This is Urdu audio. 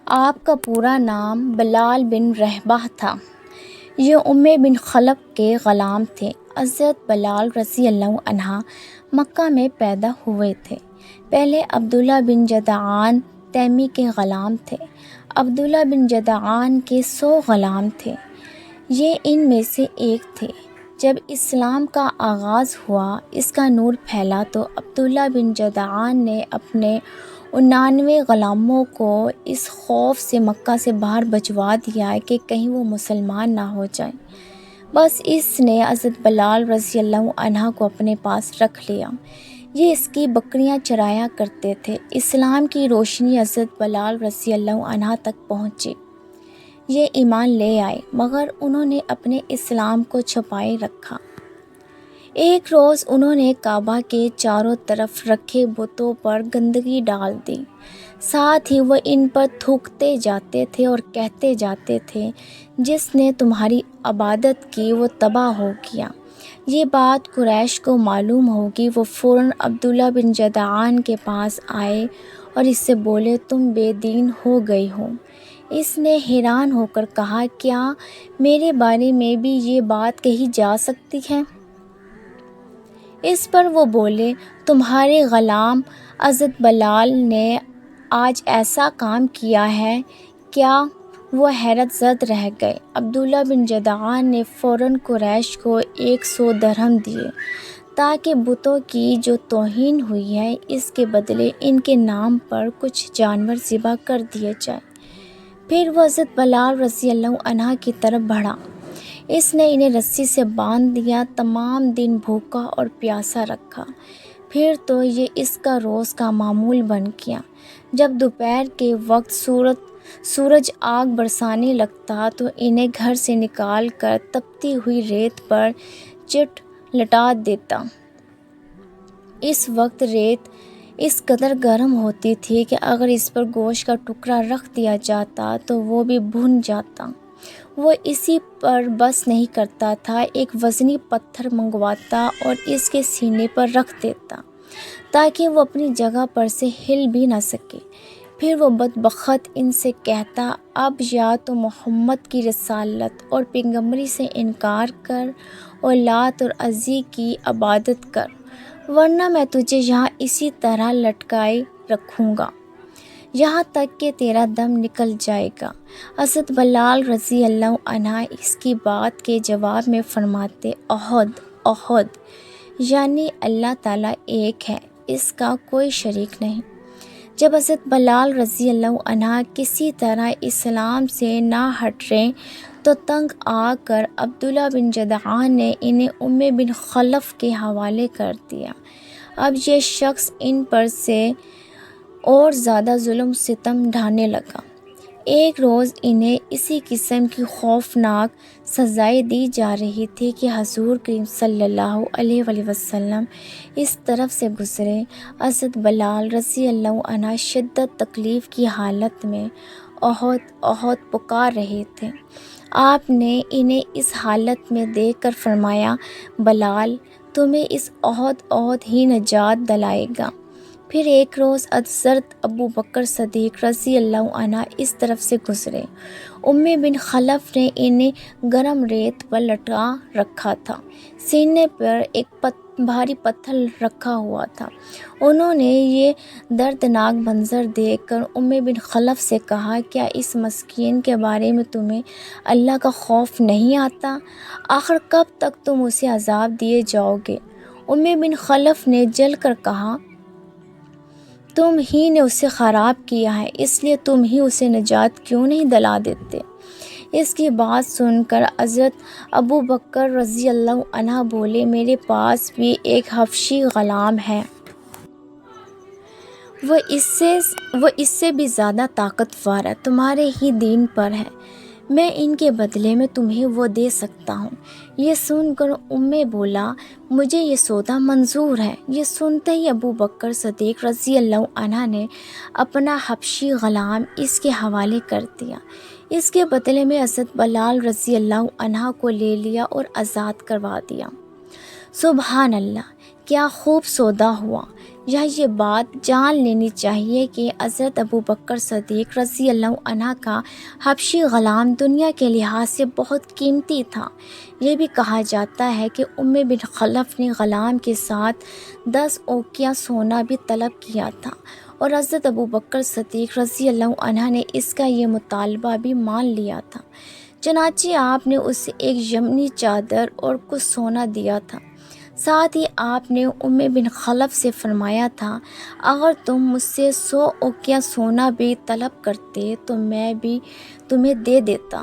آپ کا پورا نام بلال بن رباح تھا۔ یہ بن خلف کے غلام تھے۔ حضرت بلال رضی اللہ عنہ مکہ میں پیدا ہوئے تھے۔ پہلے عبداللہ بن جدعان تیمی کے غلام تھے۔ عبداللہ بن جدعان کے 100 غلام تھے۔ یہ ان میں سے ایک تھے۔ جب اسلام کا آغاز ہوا، اس کا نور پھیلا تو عبداللہ بن جدعان نے اپنے 99 غلاموں کو اس خوف سے مکہ سے باہر بھجوا دیا کہ کہیں وہ مسلمان نہ ہو جائیں۔ بس اس نے حضرت بلال رضی اللہ عنہ کو اپنے پاس رکھ لیا۔ یہ اس کی بکریاں چرایا کرتے تھے۔ اسلام کی روشنی حضرت بلال رضی اللہ عنہ تک پہنچی۔ یہ ایمان لے آئے، مگر انہوں نے اپنے اسلام کو چھپائے رکھا۔ ایک روز انہوں نے کعبہ کے چاروں طرف رکھے بتوں پر گندگی ڈال دی۔ ساتھ ہی وہ ان پر تھوکتے جاتے تھے اور کہتے جاتے تھے، جس نے تمہاری عبادت کی وہ تباہ ہو گیا۔ یہ بات قریش کو معلوم ہوگی۔ وہ فوراً عبداللہ بن جدعان کے پاس آئے اور اس سے بولے، تم بے دین ہو گئے ہو۔ اس نے حیران ہو کر کہا، کیا میرے بارے میں بھی یہ بات کہی جا سکتی ہے؟ اس پر وہ بولے، تمہارے غلام حضرت بلال نے آج ایسا کام کیا ہے۔ کیا؟ وہ حیرت زد رہ گئے۔ عبداللہ بن جدعان نے فوراً قریش کو 100 درہم دیے تاکہ بتوں کی جو توہین ہوئی ہے اس کے بدلے ان کے نام پر کچھ جانور ذبح کر دیے جائیں۔ پھر وہ حضرت بلال رضی اللہ عنہ کی طرف بڑھا۔ اس نے انہیں رسی سے باندھ دیا، تمام دن بھوکا اور پیاسا رکھا۔ پھر تو یہ اس کا روز کا معمول بن گیا۔ جب دوپہر کے وقت سورج آگ برسانے لگتا تو انہیں گھر سے نکال کر تپتی ہوئی ریت پر چٹ لٹا دیتا۔ اس وقت ریت اس قدر گرم ہوتی تھی کہ اگر اس پر گوشت کا ٹکڑا رکھ دیا جاتا تو وہ بھی بھن جاتا۔ وہ اسی پر بس نہیں کرتا تھا، ایک وزنی پتھر منگواتا اور اس کے سینے پر رکھ دیتا تاکہ وہ اپنی جگہ پر سے ہل بھی نہ سکے۔ پھر وہ بدبخت ان سے کہتا، اب یا تو محمد کی رسالت اور پیغمبری سے انکار کر اور لات اور عزی کی عبادت کر، ورنہ میں تجھے یہاں اسی طرح لٹکائے رکھوں گا یہاں تک کہ تیرا دم نکل جائے گا۔ حضرت بلال رضی اللہ عنہ اس کی بات کے جواب میں فرماتے، احد احد، یعنی اللہ تعالیٰ ایک ہے، اس کا کوئی شریک نہیں۔ جب حضرت بلال رضی اللہ عنہ کسی طرح اسلام سے نہ ہٹ رہے تو تنگ آ کر عبداللہ بن جدعان نے انہیں بن خلف کے حوالے کر دیا۔ اب یہ شخص ان پر سے اور زیادہ ظلم ستم ڈھانے لگا۔ ایک روز انہیں اسی قسم کی خوفناک سزائیں دی جا رہی تھی کہ حضور کریم صلی اللہ علیہ وآلہ وسلم اس طرف سے گزرے۔ حضرت بلال رضی اللہ عنہ شدت تکلیف کی حالت میں احد احد پکار رہے تھے۔ آپ نے انہیں اس حالت میں دیکھ کر فرمایا، بلال، تمہیں اس احد احد ہی نجات دلائے گا۔ پھر ایک روز حضرت ابو بکر صدیق رضی اللہ عنہ اس طرف سے گزرے۔ بن خلف نے انہیں گرم ریت پر لٹا رکھا تھا، سینے پر ایک بھاری پتھر رکھا ہوا تھا۔ انہوں نے یہ دردناک منظر دیکھ کر بن خلف سے کہا، کیا اس مسکین کے بارے میں تمہیں اللہ کا خوف نہیں آتا؟ آخر کب تک تم اسے عذاب دیے جاؤ گے؟ بن خلف نے جل کر کہا، تم ہی نے اسے خراب کیا ہے، اس لیے تم ہی اسے نجات کیوں نہیں دلا دیتے؟ اس کی بات سن کر حضرت ابو بکر رضی اللہ عنہ بولے، میرے پاس بھی ایک حبشی غلام ہے۔ وہ اس سے بھی زیادہ طاقتور ہے، تمہارے ہی دین پر ہے۔ میں ان کے بدلے میں تمہیں وہ دے سکتا ہوں۔ یہ سن کر بولا، مجھے یہ سودا منظور ہے۔ یہ سنتے ہی ابو بکر صدیق رضی اللہ عنہ نے اپنا حبشی غلام اس کے حوالے کر دیا۔ اس کے بدلے میں حضرت بلال رضی اللہ عنہ کو لے لیا اور آزاد کروا دیا۔ سبحان اللہ! کیا خوب سودا ہوا۔ یہ بات جان لینی چاہیے کہ حضرت ابوبکر صدیق رضی اللہ عنہ کا حبشی غلام دنیا کے لحاظ سے بہت قیمتی تھا۔ یہ بھی کہا جاتا ہے کہ امی بن خلف نے غلام کے ساتھ 10 اوقیہ سونا بھی طلب کیا تھا، اور حضرت ابوبکر صدیق رضی اللہ عنہ نے اس کا یہ مطالبہ بھی مان لیا تھا۔ چنانچہ آپ نے اسے ایک یمنی چادر اور کچھ سونا دیا تھا۔ ساتھ ہی آپ نے امی بن خلف سے فرمایا تھا، اگر تم مجھ سے 100 اوقیہ سونا بھی طلب کرتے تو میں بھی تمہیں دے دیتا۔